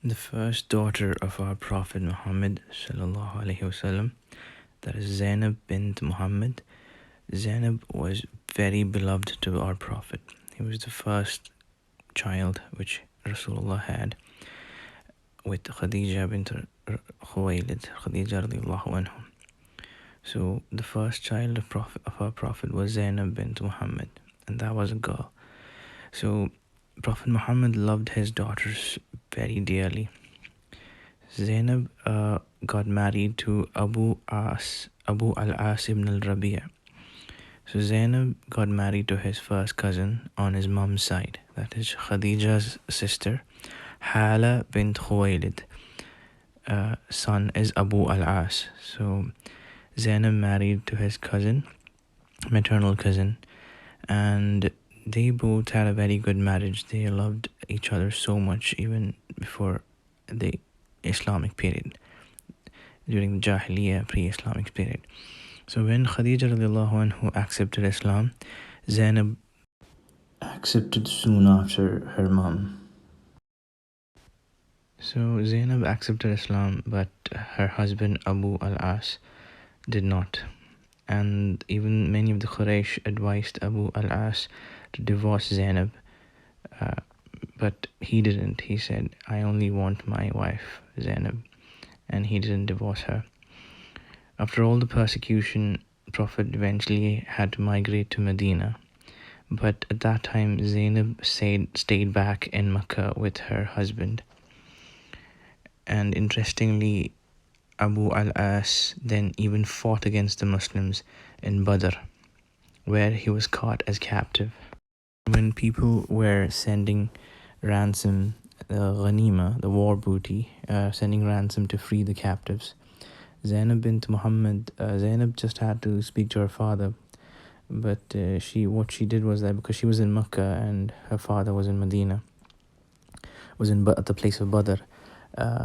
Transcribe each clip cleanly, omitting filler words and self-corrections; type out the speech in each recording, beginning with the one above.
The first daughter of our Prophet Muhammad sallallahu alaihi wasallam, that is Zaynab bint Muhammad. Zaynab was very beloved to our Prophet. He was the first child which Rasulullah had with Khadija bint Khuwaylid, Khadija radiallahu anhu. So the first child of our Prophet was Zaynab bint Muhammad, and that was a girl. So Prophet Muhammad loved his daughters very dearly. Zaynab got married to Abu al-As ibn al-Rabi'. So Zaynab got married to his first cousin on his mum's side. That is Khadija's sister, Hala bint Khuwaylid. Son is Abu al-As. So Zaynab married to his cousin, maternal cousin, and they both had a very good marriage. They loved each other so much even before the Islamic period, during the Jahiliyyah pre-Islamic period. So when Khadija radiallahu anhu accepted Islam, Zaynab accepted soon after her mom. So Zaynab accepted Islam, but her husband Abu al-As did not. And even many of the Quraysh advised Abu al-As to divorce Zaynab, but he didn't. He said, I only want my wife Zaynab, and he didn't divorce her. After all the persecution, Prophet eventually had to migrate to Medina, but at that time Zaynab stayed back in Mecca with her husband. And interestingly, Abu al-As then even fought against the Muslims in Badr, where he was caught as captive. When people were sending ransom, ghanima, the war booty, sending ransom to free the captives, Zaynab bint Muhammad, Zaynab just had to speak to her father, but what she did was that because she was in Mecca and her father was in Medina, was at the place of Badr,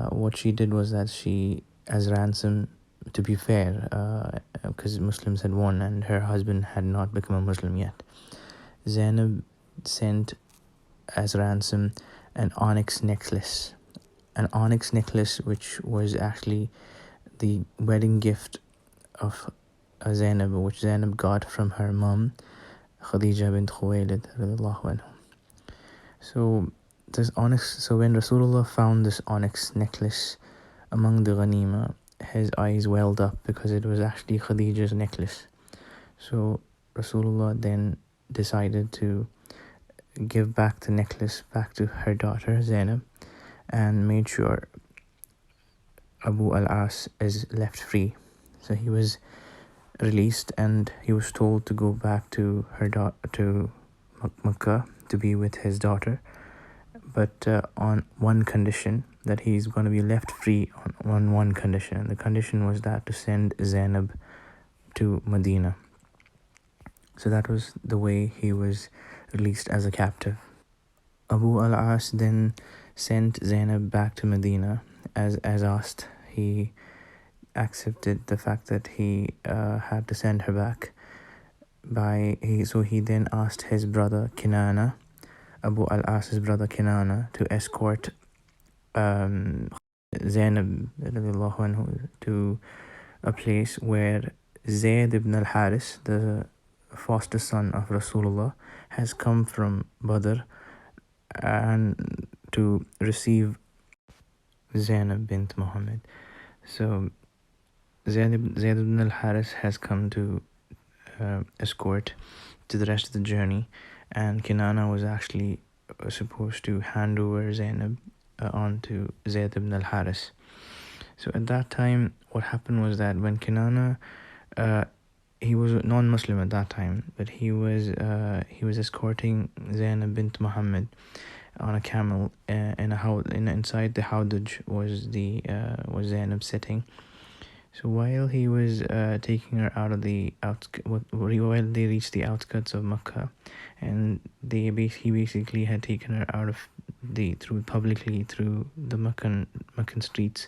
what she did was that she, as ransom, to be fair, because Muslims had won and her husband had not become a Muslim yet, Zaynab sent as ransom an onyx necklace, which was actually the wedding gift of Zaynab, which Zaynab got from her mom, Khadija bint Khuwaylid radiallahu anhu. So when Rasulullah found this onyx necklace among the ghanima, his eyes welled up because it was actually Khadija's necklace. So Rasulullah then decided to give back the necklace back to her daughter Zaynab, and made sure Abu al-As is left free. So he was released and he was told to go back to to Makkah to be with his daughter, but on one condition, that he's going to be left free on one condition. And the condition was that to send Zaynab to Medina. So that was the way he was released as a captive. Abu al-As then sent Zaynab back to Medina as asked. He accepted the fact that he had to send her back. So he then asked his brother Kinana, Abu al-As's brother Kinana, to escort Zaynab to a place where Zayd ibn al-Haris, the foster son of Rasulullah, has come from Badr and to receive Zaynab bint Muhammad. So Zayd ibn al-Haris has come to escort to the rest of the journey, and Kinana was actually supposed to hand over Zaynab onto Zayd ibn al-Haris. So at that time, what happened was that when Kinana, he was a non-Muslim at that time, but he was escorting Zaynab bint Muhammad on a camel inside the Hawdaj was Zaynab sitting. So while he was taking her out of the while they reached the outskirts of Mecca, and he basically had taken her out of publicly through the Meccan streets.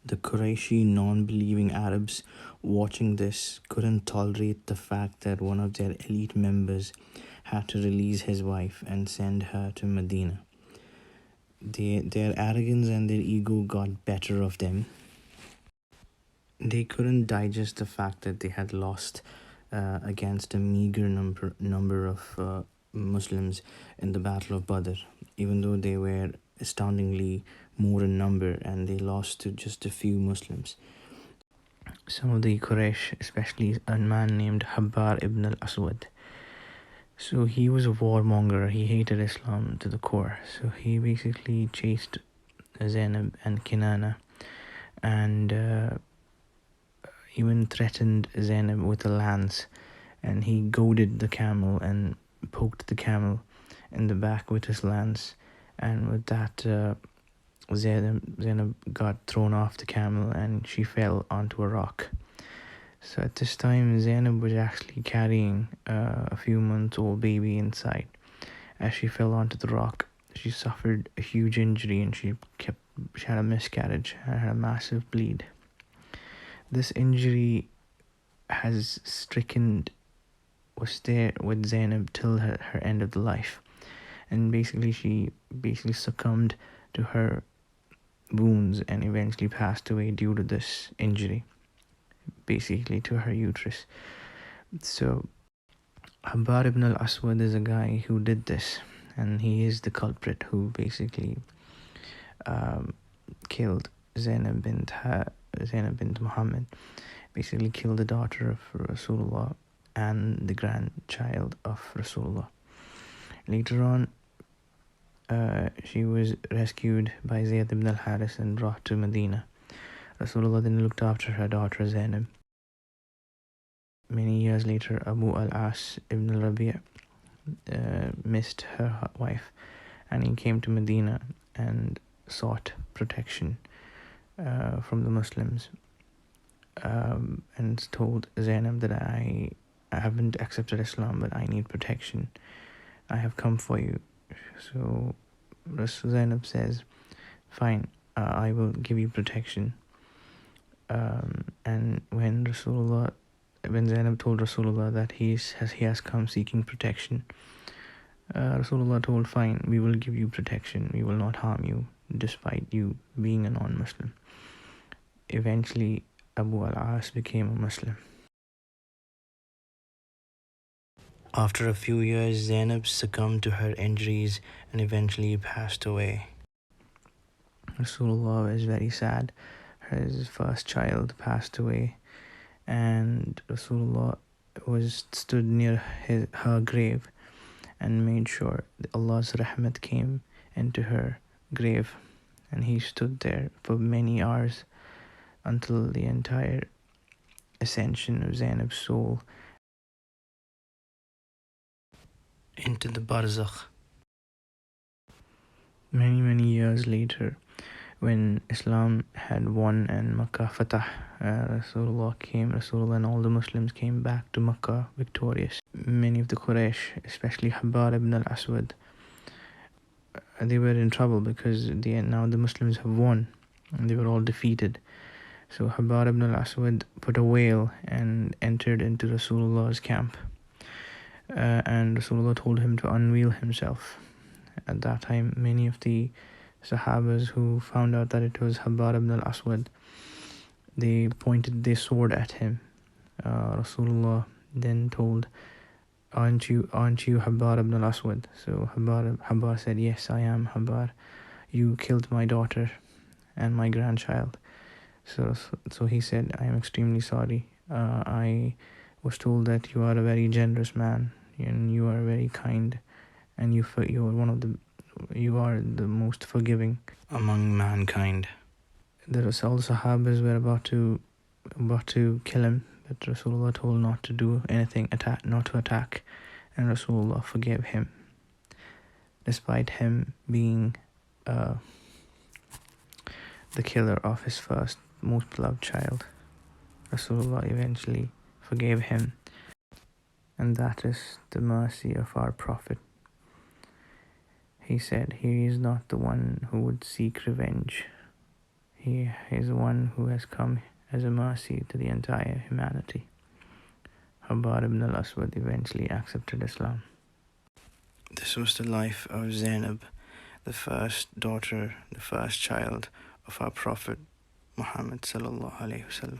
The Qurayshi non-believing Arabs watching this couldn't tolerate the fact that one of their elite members had to release his wife and send her to Medina. their arrogance and their ego got better of them. They couldn't digest the fact that they had lost against a meager number of Muslims in the Battle of Badr, even though they were astoundingly more in number, and they lost to just a few Muslims. Some of the Quraysh, especially a man named Habbar ibn al-Aswad. So he was a warmonger. He hated Islam to the core. So he basically chased Zaynab and Kinana, and even threatened Zaynab with a lance, and he goaded the camel and poked the camel in the back with his lance, and with that Zaynab got thrown off the camel and she fell onto a rock. So at this time Zaynab was actually carrying a few months old baby inside. As she fell onto the rock, she suffered a huge injury and she had a miscarriage and had a massive bleed. This injury was there with Zaynab till her end of the life, and she succumbed to her wounds and eventually passed away due to this injury, basically to her uterus. So Habbar ibn al-Aswad is a guy who did this, and he is the culprit who basically killed Zaynab bint Muhammad, basically killed the daughter of Rasulullah and the grandchild of Rasulullah. Later on, she was rescued by Zayd ibn al-Haris and brought to Medina. Rasulullah then looked after her daughter Zaynab. Many years later, Abu al-As ibn al-Rabi' missed her wife, and he came to Medina and sought protection from the Muslims, and told Zaynab that I haven't accepted Islam, but I need protection. I have come for you. So Zaynab says, fine, I will give you protection. And when Zaynab told Rasulullah that he has come seeking protection, Rasulullah told, fine, we will give you protection, we will not harm you despite you being a non-Muslim. Eventually Abu al-As became a Muslim. After a few years, Zaynab succumbed to her injuries and eventually passed away. Rasulullah was very sad. His first child passed away, and Rasulullah stood near her grave and made sure that Allah's rahmat came into her grave, and he stood there for many hours until the entire ascension of Zaynab's soul into the barzakh. Many years later, when Islam had won and Makkah Fatah, Rasulullah and all the Muslims came back to Makkah victorious. Many of the Quraysh, especially Habbar ibn al-Aswad, they were in trouble because now the Muslims have won and they were all defeated. So Habbar ibn al-Aswad put a wail and entered into Rasulullah's camp, and Rasulullah told him to unveil himself. At that time, many of the Sahabas who found out that it was Habbar ibn al-Aswad, they pointed their sword at him. Rasulullah then told, aren't you Habbar ibn al-Aswad? So Habbar said, yes, I am Habbar. You killed my daughter and my grandchild. So he said, I am extremely sorry. I was told that you are a very generous man and you are very kind, and you are the most forgiving among mankind. The Sahabas were about to kill him, but Rasulullah told not to do anything, not to attack, and Rasulullah forgave him, despite him being the killer of his first most beloved child. Rasulullah eventually forgave him, and that is the mercy of our Prophet. He said, he is not the one who would seek revenge. He is one who has come as a mercy to the entire humanity. Habbar ibn al-Aswad eventually accepted Islam. This was the life of Zaynab, the first daughter, the first child of our Prophet Muhammad sallallahu alaihi wasallam.